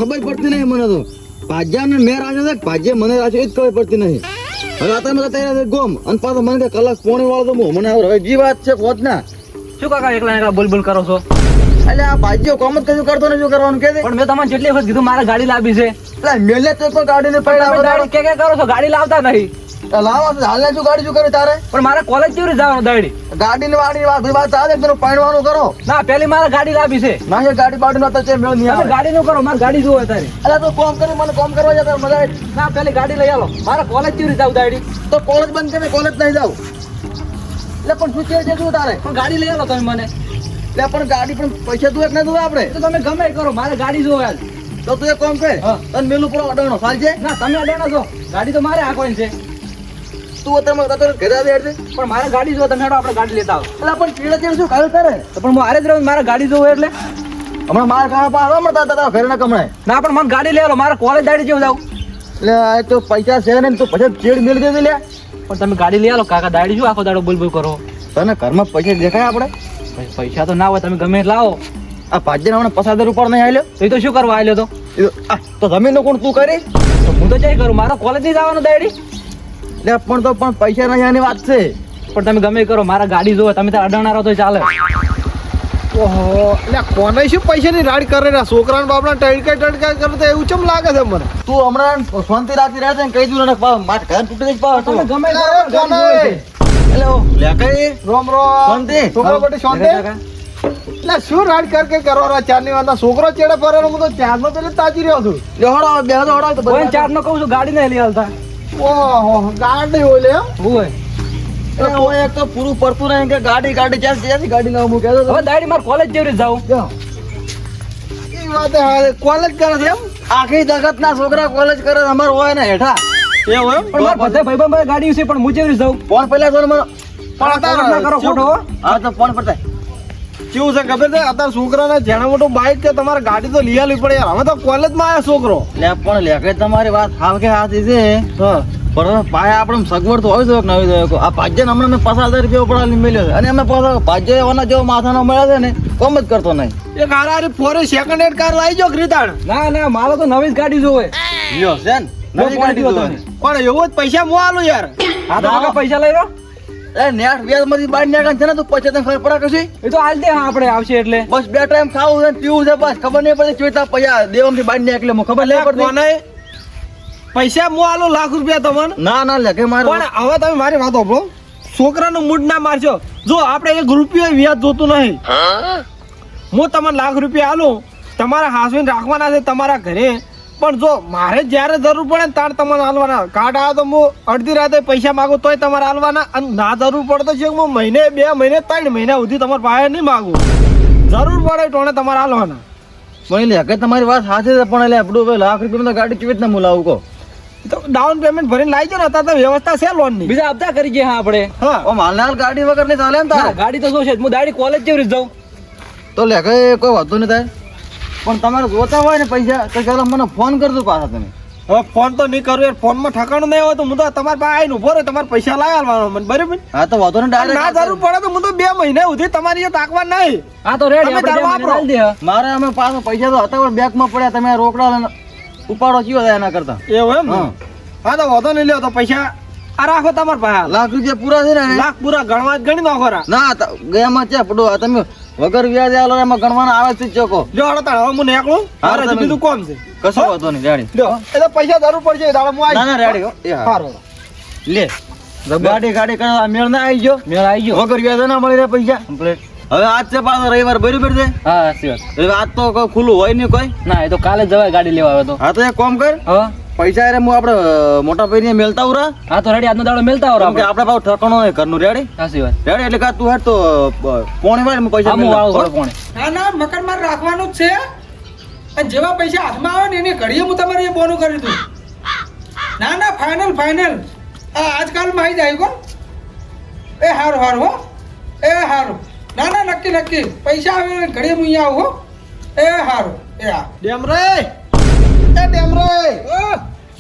ખબર પડતી નહીં મને તો ભાજ્યા ને મેં રાખ્યો છે ભાજ્ય મને રાખ્યો એ જ ખબર પડતી નહીં. હવે આ તમે તૈયાર ગોમ અને પાછો મને કે કલાક પોણે વાળો તો મને હવે જે વાત છે પહોંચ ના શું કાકા એકલા એકલા બોલ બોલ કરો છો? એટલે આ ભાજ્યો કોમ જ કશું કરતો ને શું કરવાનું કે પણ મેં તમને જેટલી વખત કીધું મારે ગાડી લાવી છે. એટલે મેલે તો ગાડી ને તમે ગાડી કે કરો છો? ગાડી લાવતા નહીં. લાવો હાલ શું ગાડી શું કરે તારે પણ મારે કોલેજ કેવી રીતે જવાનું દાડી? ગાડી ની વાડી વાત ચાલે પેલું પાણવાનું કરો ના પેલી મારે ગાડી લાવી છે. ના એ ગાડી બાડી નો તો છે મેળ નહીં આવે. ગાડી નું કરો, મારે ગાડી જોવે તારે. એટલે તો કોમ કરી મને કોમ કરવા જતા મજા આવે. ના પેલી ગાડી લઈ આવો. મારે કોલેજ કેવી રીતે જવું દાડી? તો કોલેજ બંધ કરે કોલેજ નહીં જાવ. એટલે પણ શું છે શું તારે પણ ગાડી લઈ આવો તમે મને. એટલે પણ ગાડી પણ પૈસા તું એક ના દઉં આપણે તો તમે ગમે એ કરો, મારે ગાડી જોવે આજ. તો તું એક કામ કર તને મેલું પૂરો અડાણો ચાલશે. ના તમે અડાણા છો, ગાડી તો મારે આંકવાની છે. તું અત્યારે ઘરે આવી હેડ છે. પણ મારે ગાડી જોવે, તમે હેડો આપણે ગાડી લેતા આવો. એટલે પણ ચીડા ચીડ શું ખાયું તારે તો પણ હું હારે જ રહું, મારે ગાડી જોવે એટલે. હમણાં માર ખાવા પા આવવા મળતા તારા ઘરે ના કમણાય. ના પણ મને ગાડી લઈ આવો, મારે કોલેજ દાડી જેવું જાવ. એટલે આ તો પૈસા છે ને તો પછી ચીડ મેળ દેવી લે. પણ તમે ગાડી લઈ આવો કાકા, દાડી શું આખો દાડો બોલ બોલ કરો? તને ઘરમાં પૈસા દેખાય આપણે પૈસા તો ના હોય, તમે ગમે એટલે લાવો. આ ભાજ્ય હમણાં 50,000 ઉપર નહીં આલ્યો તો એ તો શું કરવા આવેલો તો? તો જમીન નું કોણ તું કરી તો હું તો જઈ કરું, મારે કોલેજ નહીં જવાનું દાડી. એટલે પણ પૈસા નહીં આની વાત છે. પણ તમે ગમે કરો, મારા ગાડી જોવે, તમે ત્યાં અડાણા રહો તો ચાલે. ઓહો એટલે કોને શું પૈસાની રાડ કરે ને છોકરાને બાપડા ટડકા કરે તો એવું ચમ લાગે છે મને. તું હમણાં શાંતિ રાખી રહ્યા છે ને કહી દઉં ને મારે ઘર તૂટી જઈ પાવ તમે ગમે એટલે કરો, કોને? ગાડી જોવે છે. એટલે લે કઈ રોમ રોમ શાંતિ. છોકરા બધી શાંતિ. એટલે શું રાડ કર કરો ચારની વાંધા છોકરો ચેડે ફરેલો હું તો ચારનો પેલે તાજી રહ્યો છું. હડો બે હડો તો કોઈ ચાર નો કહું છું, ગાડી નહીં લઈ આવતા. ઓહો ગાડી હોય લે એમ? હોય એટલે ઓય એક તો પૂરું પડતું નહીં કે ગાડી જ્યાંથી ગાડી લાવું મૂકે તો હવે દાડી મારે કોલેજ જેવી રીતે જાઉં. એ વાત હારે. કોલેજ કરે છે એમ? આખી જગત ના છોકરા કોલેજ કરે અમાર હોય ને હેઠા એવું એમ? પણ મારે બધા ભાઈબંધ ગાડી છે, પણ હું જેવી રીતે જાઉં. ફોન પેલા તો મને પણ કોલેજ ના કરો ખોટો હો. હા તો ફોન પડતા કેવું છે ખબર છે અત્યારે છોકરાને જેના મોટું બાઈક છે તમારે ગાડી તો લઈ આવવી પડે યાર. હવે તો કોલેજમાં આવ્યો છોકરો. લે પણ લે કે તમારી વાત હાવ કે હાથી છે હા પણ પાયા આપણે સગવડ તો હોય છે કે નવી હોય આ ભાજ્ય હમણાં મેં 50,000 રૂપિયા ઉપડાવી મેળ્યો છે અને અમે પાછા ભાજ્ય એવાના જેવો માથાનો મળ્યા છે ને કોમ જ કરતો નહીં. એક હારારી ફોરે સેકન્ડ હેન્ડ કાર લાવી જો રીતાણ. ના ના મારે તો નવી જ ગાડી જોવે. લ્યો છે ને નવી ગાડી હતો જોવે. ને. પણ એવો જ પૈસા હું આલું યાર. હા તો કાકા પૈસા લઈ લો. એ નેટ વ્યાજમાંથી બહાર નીકળે છે ને તું પછી તને ખબર પડે કશી એ તો આજ દે હા આપણે આવશે એટલે. બસ 2 ટાઈમ ખાવું છે ને પીવું છે બસ ખબર નહીં પડે ચોઈતા પૈસા દેવમથી બહાર નીકળે મને ખબર નહીં પડતી. કોને પૈસા હું આલું લાખ રૂપિયા તમને. ના ના લે કે મારે પણ હવે તમે મારી વાત સાંભળો છોકરાનું મૂડ ના મારશો. જો આપણે 1 રૂપિયો વ્યાજ જોતું નહીં. હું તમને લાખ રૂપિયા આલું તમારે હાસવીને રાખવાના છે તમારા ઘરે. પણ જો મારે જ્યારે જરૂર પડે ને ત્યારે તમારે હાલવાના. કાર્ડ આવે તો હું અડધી રાતે પૈસા માગું તોય તમારે હાલવાના. અને ના જરૂર પડે તો છે હું મહિને 2 મહિને 3 મહિના સુધી તમારા પાસે નહીં માગું. જરૂર પડે ટોણે તમારે હાલવાના. પણ લે કે તમારી વાત સાચી છે પણ એટલે આપણું હવે લાખ રૂપિયા ગાડી કેવી રીતના મુલાવું કહો. તો ડાઉન પેમેન્ટ ભરીને લાવી જાઓ ને અત્યારે તો વ્યવસ્થા છે લોનની. બીજા હપ્તા કરી ગયા હા આપણે. હા ઓ માલનાલ ગાડી વગર નહીં ચાલે ને ના, તારે ગાડી તો શું છે, હું દાડી કોલેજ જેવી રીતે જાઉં. તો લે કે કોઈ વાંધો નહીં થાય પણ તમારે જોતા હોય ને પૈસા તો ચાલો મને ફોન કરજો પાછા તમે. હવે ફોન તો નહીં કરું યાર. ફોનમાં ઠકાણું નહીં હોય તો હું તો તમારા પાસે આવીને ઉભો રહે તમારે પૈસા લાવી આલવાનો મને બરાબર. હા તો વાંધો નહીં ના ડાયરેક્ટ જરૂર પડે તો હું તો 2 મહિના સુધી તમારી એ તાકવા નહીં. હા તો રેડી તમે આપણે તાર વાપરો. ચાલ દે હા. મારે અમે પાછા પૈસા તો હતા પણ બેંકમાં પડ્યા તમે રોકડા લઈને ઉપાડો ચીયો થાય એના કરતા. એવું એમ ને? હા. હા તો વાંધો નહીં લ્યો તો પૈસા આ રાખો તમારા પાસે. લાખ રૂપિયા પૂરા છે ને લાખ પૂરા ગણવા જ ગણી નાખો રા. ના ગયામાં છે પડો તમે વગર વ્યાજ આલો એમાં ગણવાના આવે છે જ ચોકો. જો હળો તાણ હવે હું નીકળું. હા, મારે હજી તમે- બીજું કોમ છે. કશો વાંધો નહીં રેડી. લ્યો એ તો પૈસા જરૂર પડશે એ દાડો હું ના ના આવી. રેડી હો. એ હા. સારું. લે ગાડી કરવા મેળ ના આવી ગયો મેળ આવી ગયો. વગર વ્યાજ ના મળી રહ્યા પૈસા કમ્પ્લીટ. હવે આજ છે પાછો રવિવાર બરોબર છે. હા સાચી વાત. હવે આજ તો કોઈ ખુલ્લું હોય નહીં કોઈ. ના એ તો કાલે જવાય ગાડી લેવા આવે તો. હા તો એક કામ કર હા પૈસા યારે હું આપણે મોટા ભાઈને મેલતા ઉરા હા તો રેડી આજનો દાડો મેલતા આવો કેમ કે આપણે. આપણે પાછું ઠકાણો નહીં ઘરનું રેડી સાચી વાત. રેડી એટલે કા તું હેડ તો પોણી વાર હું પૈસા આમ મેલ વાળો દઉં. થોડો પોણે. ના ના મકાનમાં રાખવાનું જ છે અને જેવા પૈસા હાથમાં આવે ને એની ઘડીએ હું તમારે એ બોનું કરી દઉં. ના ના ફાઇનલ ફાઇનલ આજકાલમાં આવી જાય કોણ એ હારું હારું હો એ હારું. ના ના નક્કી નક્કી પૈસા આવે ને ઘડીએ હું અહીંયા આવું હો એ હારું એ હા. ડેમરે એ ડેમરે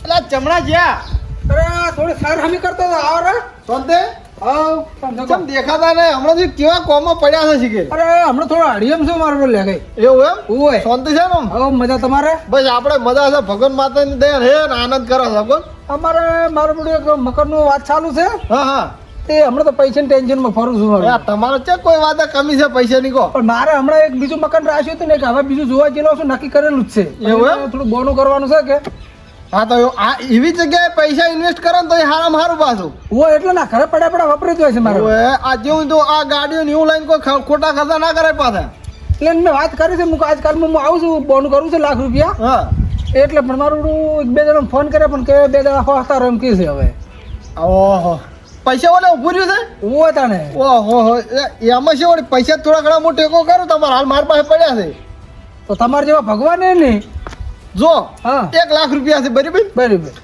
એટલે ચમડા જ્યાં અરે થોડી સાર હમી કરતો હતો આવો રે સોંતે ચમ દેખાતા નહીં હમણાં કેવા કોમમાં પડ્યા છે શીખે અરે હમણાં થોડો અડિયમ છે મારો લે ગઈ એવું એમ ઓય શાંતિ છે ને આમ? હવે મજા તમારે બસ આપણે મજા છે ભગવાન માતાની દયા હે ને આનંદ કરો છો કોણ અમારે મારું બધું એક મકરનું વાત ચાલુ છે હા હા તે હમણાં તો પૈસાની ટેન્શનમાં ફરું છું મારું. યાર, તમારે છે કોઈ વાત કમી છે પૈસાની કહો પણ મારે હમણાં એક બીજું મકાન રાખ્યું હતું ને કે હવે બીજું જોવા જેલો છું નક્કી કરેલું જ છે એવું એમ? થોડું બોનું કરવાનું છે કે હા તો આ એવી જગ્યાએ પૈસા ઇન્વેસ્ટ કરો ને તો એ હારામાં હારું પાછું હોય એટલે ના ઘરે પડ્યા વપરાય જ હોય છે મારે હવે આ જેવું તો આ ગાડીઓ એવું લઈને કોઈ ખોટા ખર્ચા ના કરે પાછા એટલે મેં વાત કરી છે હું આજકાલમાં હું આવું છું બોનું કરું છું લાખ રૂપિયા હા એટલે પણ મારું એક બે જણા ફોન કરે પણ કે બે જણા હોતા રમ કે છે હવે ઓહો પૈસા ઓલે ઉભું રહ્યું છે હોય તાને ઓહો એમાં છે વળી પૈસા થોડા ઘણા હું ટેકો કરું તમારે હાલ મારી પાસે પડ્યા છે તો તમારે જેવા ભગવાન એ નહીં જો હા 1 લાખ રૂપિયા છે બરાબર બરાબર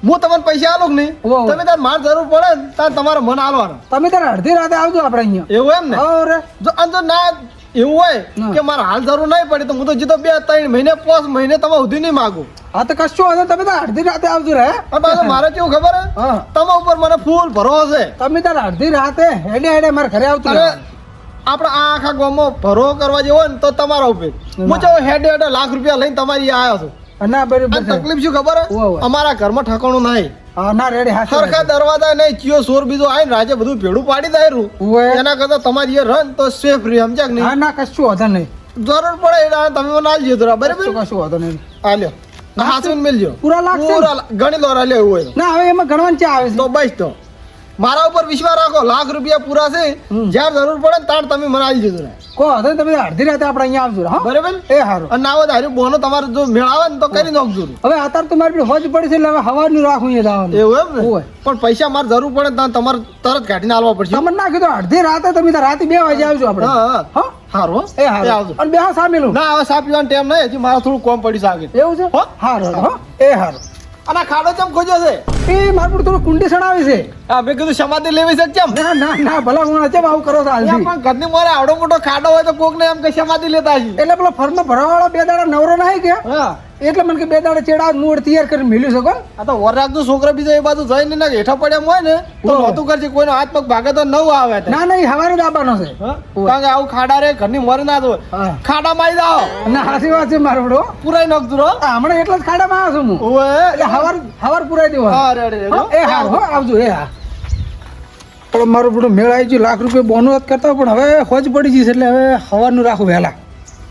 હું તમને પૈસા આલું કે નહીં ઓહો. તમે તાર માર જરૂર પડે ને તાર તમારે મન આલવાનું તમે તારે અડધી રાતે આવજો આપણે અહીંયા એવું એમ ને હા રે જો અને જો ના એવું હોય હા. કે મારે હાલ જરૂર નહીં પડે તો હું તો જીતો 2-3 મહિને 5 મહિને તમે સુધી નહીં માગું હા તો કશું વાંધો નહીં. તમે તારે અડધી રાતે આવજો રે અને પાછું મારે કેવું ખબર હે હા તમારા ઉપર મને ફૂલ ભરોસો છે તમે તારે અડધી રાતે હેડે હેડે મારે ઘરે આવતું અરે રહેવાનું. આપણે આ આખા ગામમાં ભરો કરવા જેવો હોય ને તો તમારા ઉપર હું ચાલો હેડે હેડે લાખ રૂપિયા લઈને તમારી આવ્યો છું ના બરાબર અને છે. તકલીફ શું ખબર હે ઓહો. અમારા ઘરમાં ઠકાણું નહીં હા ના રેડી હા સરખા દરવાજા નહીં ચિયો સોર બીજો આવીને રાજે બધું ભેડું પાડી દાયરું ઓય. એના કરતા તમારી એ રન તો સેફ રહી સમજ્યા કે હા નહીં ના કશું વાંધો નહીં જરૂર પડે એટલે તમે મને આલજો જરા બરાબર કશું વાંધો નહીં આલ્યો હાથવીને મેલજો પૂરા લાખ છે ને? પૂરા ઘણી દોરા લે એવું હોય ના હવે એમાં ગણવાનું ચા આવે છે તો બસ તો મારા ઉપર વિશ્વાસ રાખો લાખ રૂપિયા પૂરા છે જ્યાં જરૂર પડે ને ત્યાં તમે મને આલજો જરા કો વાંધો નહીં. તમે અડધી રાતે આપણે અહીંયા આવજો હા બરાબર એ સારું અને આવો ધાર્યું બોનો તમારે જો મેળ આવે ને તો કરી નાખજો હવે અત્યારે તો મારી હોજ પડી છે એટલે હવે હવાનું રાખું અહીંયા જવાનું એવું એમ ને ઓય. પણ પૈસા મારે જરૂર પડે ને તમારે તરત કાઢીને આલવા પડશે તમને ના કીધું અડધી રાતે તમે તાર રાતે 2 વાગે આવજો આપણે હા હા હા હારું હો. એ હારું આવજો અને બે સામેલું ના હવે સા પીવાનો ટાઈમ નહીં હજી મારે થોડું કોમ પડી શકે એવું છે હો? હારું હો એ હારું અને આ ખાડો ચમ ખોજ્યો છે એ મારું થોડું કુંડી સડાવે છે હા મેં કીધું સમાધિ લેવી છે કેમ ના ના ના ભલા હું ચમ આવું કરો છો હાલથી પણ ઘરની મારે આવડો મોટો ખાડો હોય તો કોક ને એમ કે સમાધિ લેતા હશે એટલે પેલો ફર્મ ભરવાવાળો 2 દાડા નવરો ના કે હા એટલે મને કે 2 દાડા ચેડા મૂળ તૈયાર કરીને મેલ્યું છે કોણ આ તો વરરાગનો છોકરો બીજો એ બાજુ જઈને ને હેઠા પડ્યા હોય ને તો ઓય. નહોતું કરશે કોઈનો હાથ પગ ભાગે તો નવ આવે તે. ના ના એ હવારે જ આવવાનો છે હા? કારણ કે આવું ખાડા રે ઘરની મોરે ના હોય હા ખાડા માં આવી જાઓ ના હાસી વાત છે મારો બડો પુરાઈ નાખજો રો હમણાં એટલા જ ખાડામાં આવ્યો છું હું ઓય એટલે હવાર પુરાઈ દેવા હા રે રે રે. એ હાર હો આવજો એ હા પણ મારું બધું મેળ આવી ગયું લાખ રૂપિયા બોનસ કરતા પણ હવે હોજ પડી જઈશ એટલે હવે હવારનું રાખું વહેલા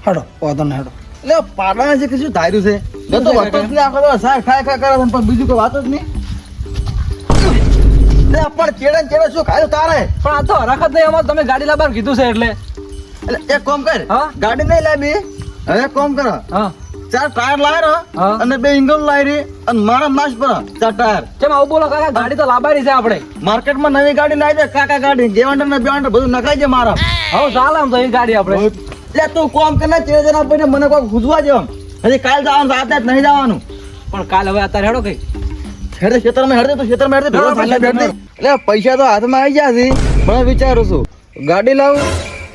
હાડો વાંધો નહીં હાડો એટલે પાટણ છે કે શું ધાર્યું છે મેં તો વાત જ નહીં આખો દિવસ સાય ખાય ખાય કરે છે, પણ બીજું કોઈ વાત જ નહીં લે પણ ચેડે ને ચેડે શું ખાયું તારે પણ આ તો હરખત નહીં અમારે તમે ગાડી લાવવાનું કીધું છે એટલે એટલે એક કામ કર હા? ગાડી નહીં લાવી હવે એક કામ કર હા 4 ટાયર લાય હા. અને 2 ઇંગલ લાય રે અને મારા નાશ પર 4 ટાયર કેમ આવું બોલો કાકા ગાડી તો લાવવાની છે આપણે માર્કેટમાં નવી ગાડી લાવી દે કાકા ગાડી ગેવાંડર ને બેવાંડર બધું નખાઈ છે મારા હવે ચાલે આમ તો એ ગાડી આપણે એટલે તું કોમ કરે ચેડે જણા પઈને મને કોઈ ખુદવા જેમ હજી કાલ જવાનું રાતે જ નહીં જવાનું પણ કાલ હવે અત્યારે હેડો કઈ હેડે ખેતરમાં હેડે તો ખેતરમાં હેડે ભેગો થાલે બેઠ દે. એટલે પૈસા તો હાથમાં આવી ગયા છે પણ વિચારું છું ગાડી લાવું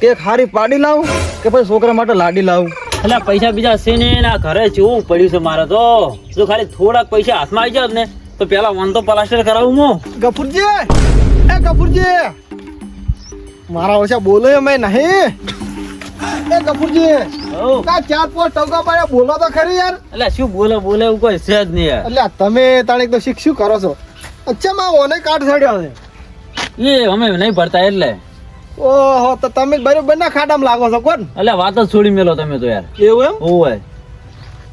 કે ખારી પાડી લાવું કે પછી છોકરા માટે લાડી લાવું એટલે પૈસા બીજા છે ને એના ઘરે જેવું પડ્યું છે મારે તો જો ખાલી થોડાક પૈસા હાથમાં આવી જાય ને તો પેલા વન તો પ્લાસ્ટર કરાવું હું ગફુરજી એ ગફુરજી મારા ઓછા બોલો મેં નહીં એ ગફુરજી હઉ. કા 4-5 ટકા પાડે બોલો તો ખરી યાર એટલે શું બોલે બોલે એવું કોઈ છે જ નહીં યાર. એટલે તમે તાણે તો શું કરો છો અચ્છા માં ઓને કાઢ છડ્યો છે એ અમે નહીં ભરતા એટલે ઓહો તો તમે બરોબર ના ખાડામાં લાગો છો કોણ એટલે વાત જ છોડી મેલો તમે તો યાર એવું એમ ઓય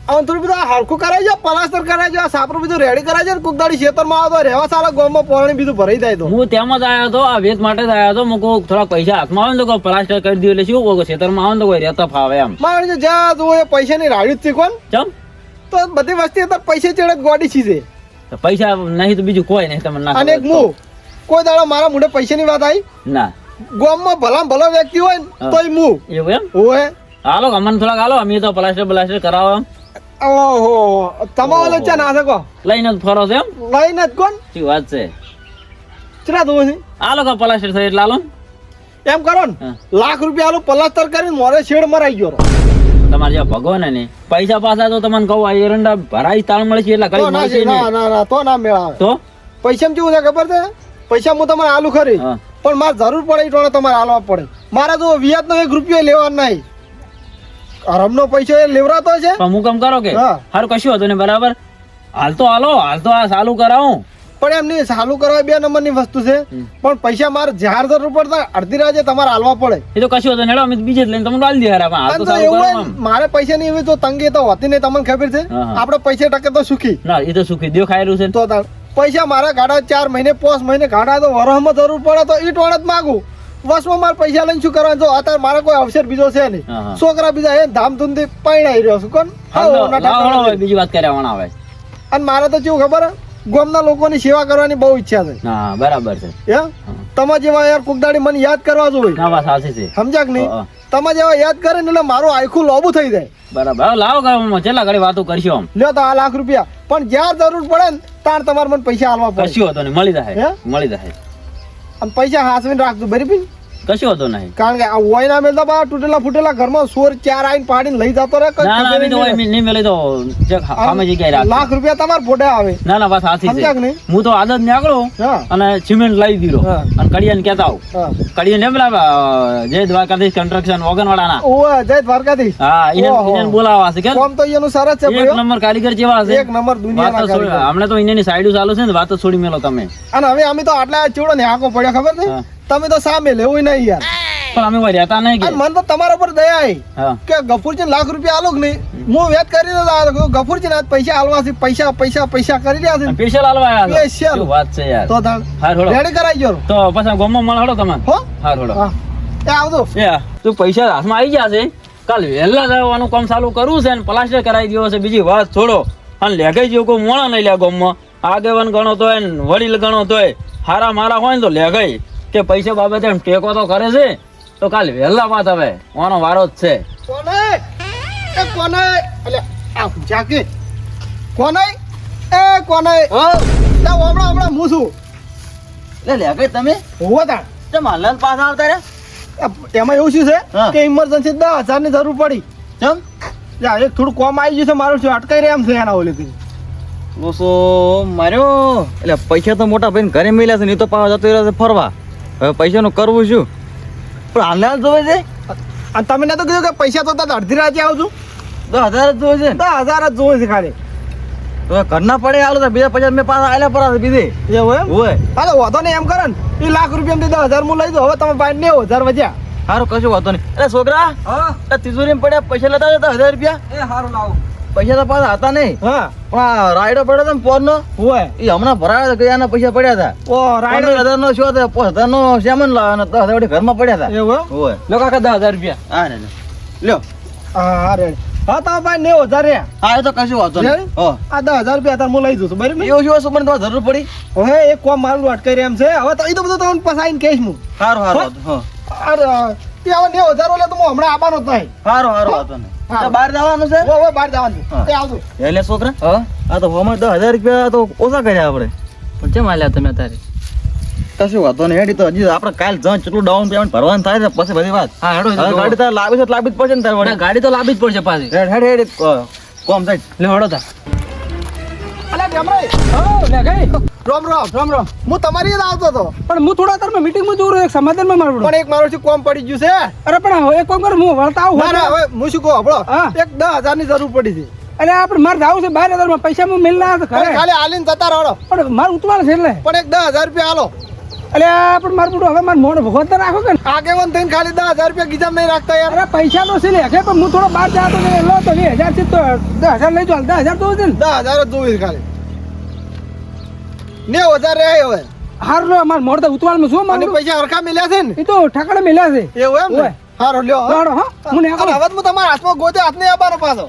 હવે થોડું બધું હરખું કરાવી જો પ્લાસ્ટર કરાવી જો સાપરું બધું રેડી કરાવી જો કોક દાડી ખેતરમાં આવે તો રહેવા સારા ગામમાં પાણી બીજું ભરાઈ જાય તો હું તેમ જ આવ્યો હતો આ વેત માટે જ આવ્યો હતો હું કહું થોડા પૈસા હાથમાં આવે ને તો કહું પ્લાસ્ટર કરી દઉં એટલે શું કહું ખેતરમાં આવે ને તો કોઈ રહેતા ફાવે એમ મારે જો જ્યાં જુઓ એ પૈસાની રાડ્યું જ છે કોણ ચમ તો બધી વસ્તી અત્યારે પૈસા ચેડે ગોડી છે તો પૈસા નહીં તો બીજું કોઈ નહીં તમને ના અને એક ખબર હું કોઈ દાડો મારા મોઢે પૈસાની વાત આવી તો. ના ગામમાં ભલામાં ભલો વ્યક્તિ હોય ને હા. તોય હું એવું એમ હોય હાલો અમને થોડાક હાલો અમે તો પ્લાસ્ટર કરાવો એમ ઓહો તમારો ચા ના શકો લઈને જ ફરો છો એમ લઈને જ કોણ શું વાત છે ચલા દો છે હાલો કા પ્લાસ્ટર થાય એટલે હાલો ને. એમ કરો ને હા. લાખ રૂપિયા આલું પલાસ્તર કરીને મોરે શેડ મરાઈ ગયો તમારે જ્યાં ભગવાન ને પૈસા પાછા તો તમને કહું આ એરંડા ભરાઈ તાળ મળે છે એટલે તો કઈ ના મળશે ના ના ના તો ના મેળાવે તો પૈસા કેવું છે ખબર છે પૈસા હું તમારે આલુ ખરી હા. પણ મારે જરૂર પડે એ ટોણે તમારે આલવા પડે મારા જો વ્યાજનો 1 રૂપિયો લેવાનો નહીં આરામનો પૈસો એ લેવરાતો છે પણ હું કામ કરો કે હા. સારું કશું હતું ને બરાબર હાલ તો આ ચાલુ કરાવું પણ એમ નહીં ચાલુ કરવા 2 નંબરની વસ્તુ છે પણ પૈસા મારે જ્યાર જરૂર પડતા અડધી રાતે તમારે આલવા પડે એ તો કશું હતું હેડો અમે બીજે જ લઈને તમને આલી દે હારા, પણ હાલ અને તો તો ચાલુ એવું કરાવો હોય આમ. ને, મારે પૈસા ની એવી તો તંગી તો હોતી નહીં તમને ખબર છે હા, હા. આપણે પૈસા ટકે તો સુખી ના એ તો સુખી દેવ ખાયેલું છે તો તાર પૈસા મારા ગાડા 4 મહિને 5 મહિને ગાડા તો વરસમાં જરૂર પડે તો ઈ ટોણે જ માગું વર્ષમાં મારે પૈસા લઈને શું કરવાનું જો અત્યારે મારે કોઈ અવસર બીજો છે નહીં હા, હા. છોકરા બીજા એ ધામધૂમથી પરણાઈ રહ્યો છું કોણ હાલ તો નટા લાવો, કરવા હવે દે. બીજી વાત કર્યા વાળા આવે અને મારે તો કેવું ખબર હે? ગામના લોકોની સેવા કરવાની બહુ ઈચ્છા છે હા બરાબર છે હે તમે જેવા યાર કુકદાડી મને યાદ કરવા જોઈએ ના વાત સાચી છે સમજ્યા કે નહીં હા. તમે જેવા યાદ કરે ને એટલે મારું આખું લોબું થઈ જાય બરાબર હવે લાવો ગામમાં છેલ્લા ઘડી વાતો કરશું આમ લ્યો તો આ લાખ રૂપિયા પણ જ્યાં જરૂર પડે ને તાર તમારે મને પૈસા આલવા પડે કશું હતો નહીં મળી હે? જાય મળી જાય અને પૈસા હાસવીને રાખજો બરાબર કશું હતો નહીં કારણ કે આ હોય ના મેલતા બા તૂટેલા ફૂટેલા ઘરમાં સોર 4 આઈને પાડીને લઈ જતો રહે કોઈ ના ના ખબર અમે તો નહીં નહીં મળે તો જગ સામે જગ્યાએ રહે. રાખ લાખ રૂપિયા તમારે ફોટે આવે ના ના વાત સાચી સમજ્યા કે છે નહીં? હું તો આદત નીકળું હા અને સિમેન્ટ લાવી દીધો હા. અને કડિયાને કહેતા આવું હા કડિયાને એમ પેલા જય દ્વારકાધીશ કન્સ્ટ્રક્શન ઓગણવાડાના ઓય જય દ્વારકાધીશ હા ઓહો. એને બોલાવા છે કે કોમ તો એનું સરસ છે એક ભાઈઓ. નંબર કારીગર જેવા છે એક નંબર દુનિયાના વાતો છોડી- કારીગર. હમણાં તો એની સાઈડ ચાલુ છે ને વાતો છોડી મેલો તમે અને હવે અમે તો આટલા ચેવડો ને હાકો પડ્યો ખબર છે હા. તમે તો સામે લેવું નહીં યાર પણ અમે કોઈ રહેતા નહીં અને કે મને તો તમારા પર દયા આવી હા કે ગફુરજી લાખ રૂપિયા આલો કે નહીં હું વ્યાજ કરી દો ગફુરજી આજ પૈસા આલવા છે પૈસા પૈસા પૈસા કરી રહ્યા છે સ્પેશિયલ હાલવા આવ્યા છો. Special. શું વાત છે યાર તો તાણ હાર હોડો રેડી કરાઈ ગયો તો પછી ગોમમાં મળે હળો તમે હો હાર હોડો હા એ આવજો એ તું પૈસા હાથમાં આવી ગયા છે કાલ વહેલા જવાનું કામ ચાલુ કરવું છે ને પ્લાસ્ટર કરાવી દેવો છે બીજી વાત છોડો અને લેગાઈ જેવું કોઈ મોણા નહીં લે ગોમમાં આગેવાન ગણો તોય ને વડીલ ગણો તોય હારા મારા હોય ને તો લેગાઈ કે પૈસા બાબતે એમ ટેકો તો કરે છે તો કાલ વહેલા વાત હવે ઓનો વારો જ છે કોને એ કોને અલે આ જાકે કોને એ કોને લા હમણાં હું છું લે લે કઈ તમે હોવા તા ચમ હાલન પાછા આવતા રે એમાં એવું શું છે હા. કે ઇમરજન્સી 10,000 ની જરૂર પડી ચમ યા એક થોડું કોમ આવી ગયું છે મારું શું અટકાઈ રહ્યા એમ છે એના ઓલેથી ઓસો માર્યો એટલે પૈસા તો મોટા ભાઈને ઘરે મળ્યા છે ને એ તો પાછો જતો રહ્યો છે ફરવા હવે પૈસાનું કરવું શું પણ હાલ હાલ જોવે છે અને તમે નતો કીધું કે પૈસા તો તાર અડધી રાતે આવજો 10,000 જ જોવે છે ને 10,000 જ જોવે છે ખાલી તો ઘરના પડે હાલો તો બીજા પૈસા મેં પાછા આલ્યા પર બીજે એવું એમ હોય હા તો વાંધો નહીં એમ કરે ને એ લાખ રૂપિયામાંથી 10,000 હું લઈ દઉં હવે તમે 90,000 વધ્યા સારું કશું વાંધો નહીં અરે છોકરા હા આ તિજોરીમાં પડ્યા પૈસા લેતા હતા 1000 રૂપિયા એ સારું લાવો પૈસા તો પાછા હતા નહીં હા પણ આ રાયડો પડ્યો હતો ને પોરનો હોય એ હમણાં ભરાયો હતો કયાના પૈસા પડ્યા હતા ઓ રાઈડર 15,000 નો શો હતો 5,000 નો સામાન લાવ્યો અને 10,000 વડે ઘરમાં પડ્યા હતા એવું એમ હોય લો કાકા 10,000 રૂપિયા હા ને લ્યો હા રેડી હા તો ભાઈ 90,000 રહ્યા હા એ તો કશું વાંધો નહીં રેડી? હો આ 10,000 રૂપિયા તાર હું લઈ જઉં છું બરાબર એવું શું શું મને તમારે જરૂર પડી હવે એક કોમ મારું અટકાઈ રહ્યા એમ છે હવે તો એ તો બધું તમને પસાઈને કહીશ હું સારું સારું હા અરે તે હવે 90,000 ઓલે તો હું હમણાં આવવાનો જ નહીં સારું સારું વાંધો નહીં હા. તો બહાર જવાનું છે હવે બહાર જવાનું હા. એ આવજો એટલે છોકરા હા આ તો હમણાં 10,000 રૂપિયા તો ઓછા કર્યા આપણે પણ કેમ આલ્યા તમે તારે કશું વાંધો નહીં હેડી તો હજી આપણે કાલ જણ કેટલું ડાઉન પેમેન્ટ ભરવાનું થાય છે પછી બધી વાત હા હેડો હવે ગાડી તારે લાવી છે તો લાવી જ પડશે ને તારે વડે ગાડી તો લાવવી જ પડશે પાછી હેડ હેડ હેડ કોમ થાય લે હેડો તા અલા ડેમરાઈ લે ગઈ રામ રામ રામ રામ હું તમારી જ આવતો હતો પણ હું થોડા તારમાં મીટિંગમાં જોઉં છું, એક સમાધાનમાં મારું પણ એક મારું શું કોમ પડી ગયું છે અરે પણ હવે એક કામ કર હું વળતા આવું ના ના હવે હું શું કહું આપણો હા. એક 10,000 ની જરૂર પડી છે અરે આપણે મારે જવું છે 12,000 માં પૈસા હું મેળના હવે ખરે ખાલી આલીને જતા રહો પણ મારે ઉતવાળ છે એટલે પણ એક 10,000 રૂપિયા આલો અરે પણ મારું બધું હવે મારે મોઢ ભગવત રાખો કે આગેવાન થઈને ખાલી 10,000 રૂપિયા ગીજામ નહીં રાખતા યાર અરે પૈસા તો છે લે કે પણ હું થોડો બહાર જતો ને લો તો 2,000 થી તો 10,000 લઈ જાવ 10,000 તો છે ને 10,000 જ જોઈશ ખાલી 90,000 રહ્યા હવે હાર લો મારે મોઢ તો ઉતવાળમાં શું અને મારું પૈસા હરખા મિલ્યા છે ને એ તો ઠાકડે મેલ્યા છે એવું એમ ને ઓય. હારો લ્યો હા. લાડો હા હું ને અને હવે તો હું તમારા હાથમાં ગોતે હાથ નહીં આવવાનો પાછો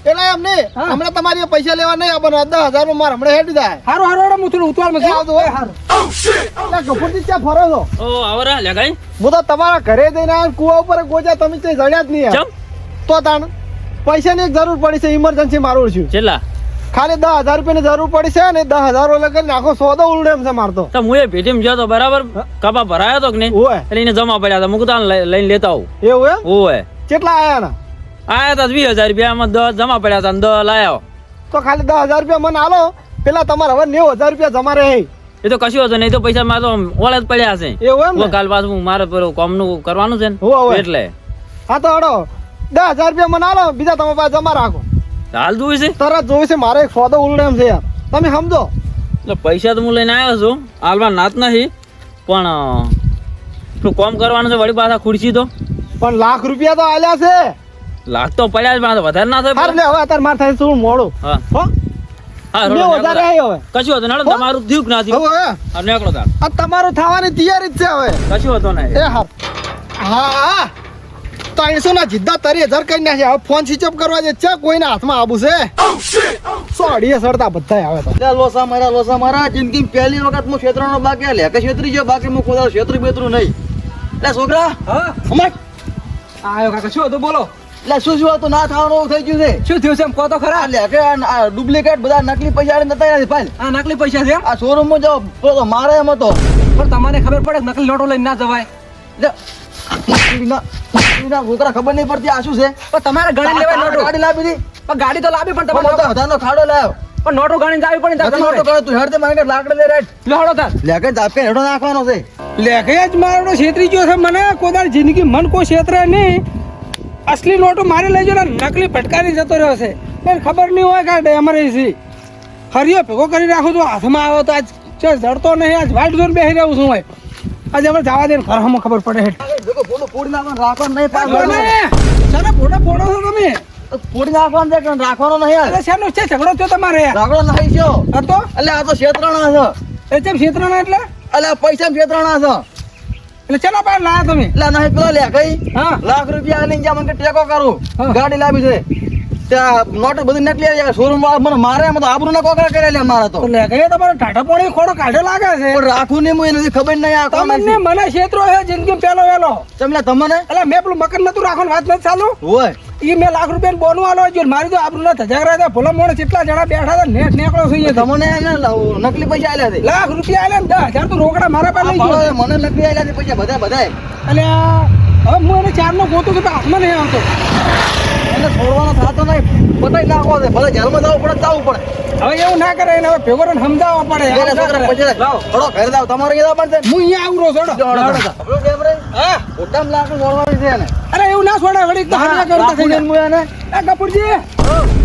એટલે એમ નહીં હા. હમણાં તમારી એ પૈસા લેવા નહીં આવવાનો 10,000 માં મારે હમણાં હેડી જાય હારો હારો હું થોડું ઉતવાળમાં એ છું આવજો, હો. એટલે ગફુરજી ત્યાં ફરો છો ઓ આવરા લે ગઈ હું તો તમારા ઘરે જઈને આ કુવા ઉપર ગોજા તમે તે જડ્યા જ નહીં યાર. ચમ તો તાણ પૈસાની એક જરૂર પડી છે ઇમરજન્સી મારું છું છેલ્લા ખાલી 10,000 રૂપિયાની જરૂર પડી છે ને 10,000 ઓલે કરીને આખો સોદો ઉલડે એમ છે મારતો તો હું એ પેટીમાં ગયો તો બરાબર કપા ભરાયો તો કે નહીં ઓય એટલે એને જમા પડ્યા હતા મુકતા લઈને લેતા આવું એવું એમ ઓય કેટલા આયા ના આયા હતા 20,000 રૂપિયા એમાં 10 જમા પડ્યા હતા 10 લાયા તો ખાલી 10,000 રૂપિયા મને આલો પેલા તમારે હવે 90,000 રૂપિયા જમા રહે એ તો કશું હતું નહીં, તો પૈસા મારે તો ઓળે જ પડ્યા છે. એવું એમ ને? કાલ પાછું મારે પેલું કોમનું કરવાનું છે ને હોવે. એટલે હા તો હડો 10,000 રૂપિયા મને આલો, બીજા તમે પાસે જમા રાખો. હાલ જોયું છે. તરત જોઈ છે, મારે એક સોદો ઉલડે એમ છે યાર, તમે સમજો. એટલે પૈસા તો હું લઈને આવ્યો છું, હાલવા નાત નથી, પણ પેલું કોમ કરવાનું છે વળી પાછા ખુરશી તો પણ લાખ રૂપિયા તો આલ્યા છે. લાખ તો પડ્યા જ, પણ વધારે ના હાર થાય. લે હવે અત્યારે મારે થાય છે થોડું મોડું. હા હો હા, બે રોડો વધારે નીકળો. આવી હવે. કશું હતું ને, તમારું થયું કે ના થયું? હવે હા, નીકળો તાર. આ તમારું થવાની તૈયારી જ છે હવે. કશું હતું ને. એ હાર હા 300 ના જીદ્દા 30,000 કરી નાખ્યા. હવે ફોન સ્વિચ ઓફ કરવા જે છે, કોઈના હાથમાં આબુ છે. સોડીએ સડતા બધા આવે તો. લે લોસા મારા જિંદગી પહેલી વખત હું ક્ષેત્રનો બાકી લે કે ક્ષેત્રી જો બાકી હું કોઈ ક્ષેત્રી બેતરું નહીં. લે છોકરા હા અમાર આયો કાકા શું હતું બોલો લે શું હતું ના થવાનું એવું થઈ ગયું છે. શું થયું છે એમ કહો તો ખરા લે કે આ ડુપ્લિકેટ બધા નકલી પૈસા આવીને નતા નથી ભાઈ. આ નકલી પૈસા છે એમ? આ શોરૂમ માં જાઓ પેલો તો મારે એમ હતો. પણ તમને ખબર પડે કે નકલી નોટો લઈને ના જવાય. લે નકલીના છોકરા ખબર નહીં પડતી આ શું છે. પણ તમારે ગણી લેવાય નોટો. ગાડી લાવી દી પણ ગાડી તો લાવી પણ પણ તમારે બધાનો ખાડો લાવ્યો. પણ નોટો ગણીને જાવી પડે ને નથી નહોતો કર્યો તું હેડ દે મને લાકડે લે રેડ લે હળો તાર લે કે જાપે હેડો નાખવાનો છે. લેખે જ મારો છેતરી ગયો છે મને કોદાળ જિંદગી મન કોઈ છેતરે નહીં. અસલી નોટો મારી લઈ જો ને નકલી ફટકારી જતો રહ્યો છે પણ ખબર નહીં હોય કે અમારે છે હરિયો ભેગો કરી રાખું તો હાથમાં આવ્યો તો આજ છે જડતો નહીં આજ વાઈટ ઝોન બેસી રહ્યું છું હોય આજે આપણે જવા દે ઘરમાં ખબર પડે હેઠ દેખો ફોટો ફોડી નાખવાનો રાખવાનો નહીં પાછો શાના ફોટો ફોડો છો તમે ફોડી નાખવાનો છે કે રાખવાનો નહીં યાર અરે શાનો છે ઝઘડો થયો તમારે યાર રાખડો નહીં છો આ તો એટલે આ તો ક્ષેત્રણા છે. એ કેમ છેતરાના એટલે એટલે પૈસા ક્ષેત્રણા છે એટલે ચલો પાર લાયા તમે એટલે નહીં પેલો લે કઈ હા લાખ રૂપિયા આલીને જા મને કે ટેકો કરું હા. ગાડી લાવી છે ત્યાં નોટ બધી નકલી આવી શોરૂમ વાળા મને મારે એમ તો આબરૂ ના કોકરા કર્યા લે મારા તો તો લેખે તમારો ટાટા પોણી ખોડો કાઢો લાગે છે પણ રાખું નહીં હું એની ખબર નહીં આ કોણ તમને મને છેતરો છે જિંદગી પેલો વેલો તમને તમને એટલે મેં પેલું મકર નતું રાખવાનું વાત નથી ચાલુ હોય એ મેં લાખ રૂપિયા બોનું આલો જો મારી તો આબરૂ ના ધજાગરા હતા ભોલા મોણ કેટલા જણા બેઠા હતા નેટ નેકળો છે અહીંયા તમને એને નકલી પૈસા આલ્યા છે લાખ રૂપિયા આલે ને 10,000 તો રોકડા મારા પાસે લઈ ગયો મને નકલી આલ્યા છે પૈસા બધા એટલે હવે હું એને ચાર નો ગોતું કે હાથમાં નહીં આવતો એને છોડવાનો થતો નહીં બતાવી નાખવો છે ભલે જેલમાં જવું પડે જવું પડે હવે એવું ના કરે એને હવે ભેગો રહીને સમજાવવા પડે ઘરે છોકરા પૈસા લાવો થોડો ઘરે જાવ તમારે અહીંયા પડશે હું અહીંયા આવું રહું છોડો હા ઓટામ લાખ છોડવાની છે એને અરે એવું ના છોડે વળી તો હાલ્યા કરતા થઈ જાય હું એને એ કપૂરજી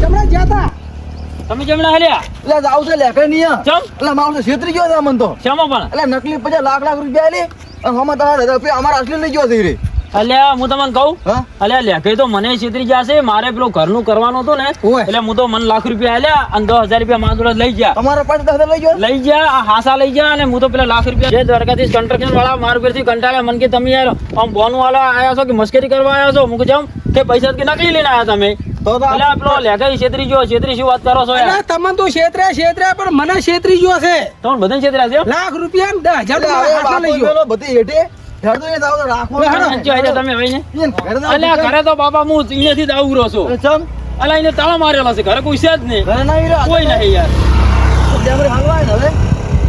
જમણા ગયા તા તમે જમણા હાલ્યા એટલે જાવ છે લે કઈ નહીં ચમ એટલે મારો છેતરી ગયો છે મન તો શામાં પણ એટલે નકલી પૈસા લાખ રૂપિયા આલી અને હમણાં તમારે અમારા અસલી લઈ ગયો છે રે અલ્યા હું તમને કહું હા અલ્યા લેખે તો મને છેતરી જશે મારે પેલું ઘરનું કરવાનું હતું ને ઓય. એટલે હું તો મને લાખ રૂપિયા આલ્યા અને 10,000 રૂપિયા મારા જોડે લઈ ગયા તમારા પાસે 10,000 લઈ ગયો લઈ જા આ હાસા લઈ જા અને હું તો પેલા લાખ રૂપિયા જે દ્વારકાથી કન્સ્ટ્રક્શન વાળા મારા ઉપરથી કંટાળ્યા મને કે તમે યાર આમ બોનું વાળા આયા છો કે મસ્કરી કરવા આયા છો હું જાઉં કે પૈસા કે નકલી લઈને આયા તમે તો અલ્યા પેલો લેખે છેતરી ગયો છેતરી શું વાત કરો છો યાર અરે તમને તો છેતરે પણ મને છેતરી ગયો છે તમને બધાને છેતર્યા છે લાખ રૂપિયા ને 10,000 તો એટલે મારા હવે હાથમાં લઈ બાપુ ગયો પેલો બધી હેઠે હેડતો એ જાવ તો રાખવાનો સાચું આયા તમે ભાઈ ને એને ઘરે જાવ અલ્યા ઘરે તો બાપા હું અહીંયાથી જ આવું રહ્યો છું ચમ અલ્યા એને તાળા મારેલા છે ઘરે કોઈ છે જ નહીં ઘરે નહીં રહ્યો કોઈ નહીં યાર ડેમરે હાલવાય ને હવે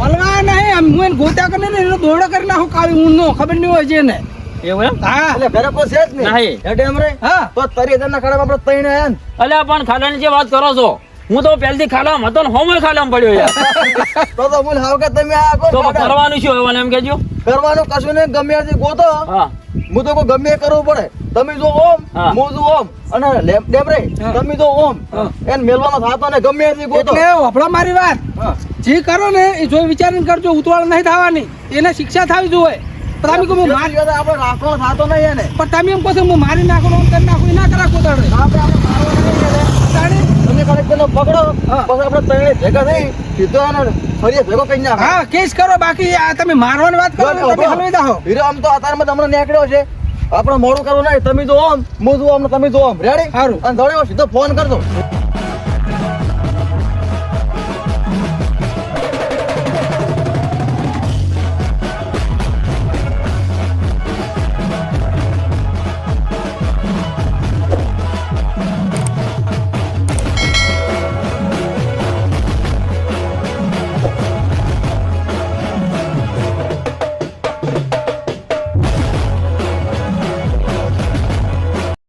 મળવા નહીં હું એને ગોત્યા કરીને એનો દોરડો કરી નાખું કાળી ઊંઘનો ખબર નહીં હોય છે ને એવું એમ હા એટલે ઘરે કોઈ છે જ નહીં નહીં. હે ડેમરે હા તો 30,000 ના ખરાબ આપણે તઈને આયા ને અલ્યા પણ ખાલાની જે વાત કરો છો હું તો પહેલથી ખાલામાં હતો ને હોમે ખાલામાં પડ્યો યાર તો મૂળ હાવ કે તમે આ તો કોણ કરવાનું શું હવે એમ કેજો કરવાનું કશું નહીં ગમે ત્યાંથી ગોતો હા હું તો કોઈ ગમે એ કરવું પડે તમે જો ઓમ હા. હું જો ઓમ અને ડેમરે હા. તમે જો ઓમ હા. એને મેલવાનો થાતો ને ગમે ત્યાંથી ગોતો એટલે વફડા મારી વાત હા. જે કરો ને એ જોઈ વિચારીને કરજો ઉતવાળ નહીં થવાની એને શિક્ષા થવી જોઈએ પણ તમે કહો હું મારી આપણે રાખવાનો થાતો નહીં એને પણ તમે એમ કહો છો હું મારી નાખું આમ કરી નાખું એ ના કરા કોદાડે આપણે તમે કલેક્ટ પેલો પકડો પછી આપણે તઈને ભેગા થઈ સીધો એને ફરી ભેગો કરી નાખો હા કેસ કરો બાકી આ તમે મારવાની વાત કરો ને તમે હલવી જાઓ હીરો આમ તો અત્યારમાં તમને નીકળ્યો છે આપણે મોડું કરવું નહીં તમે જો ઓમ હું જો ઓમ ને તમે જો ઓમ રેડી સારું. અને ધોળે સીધો ફોન કરજો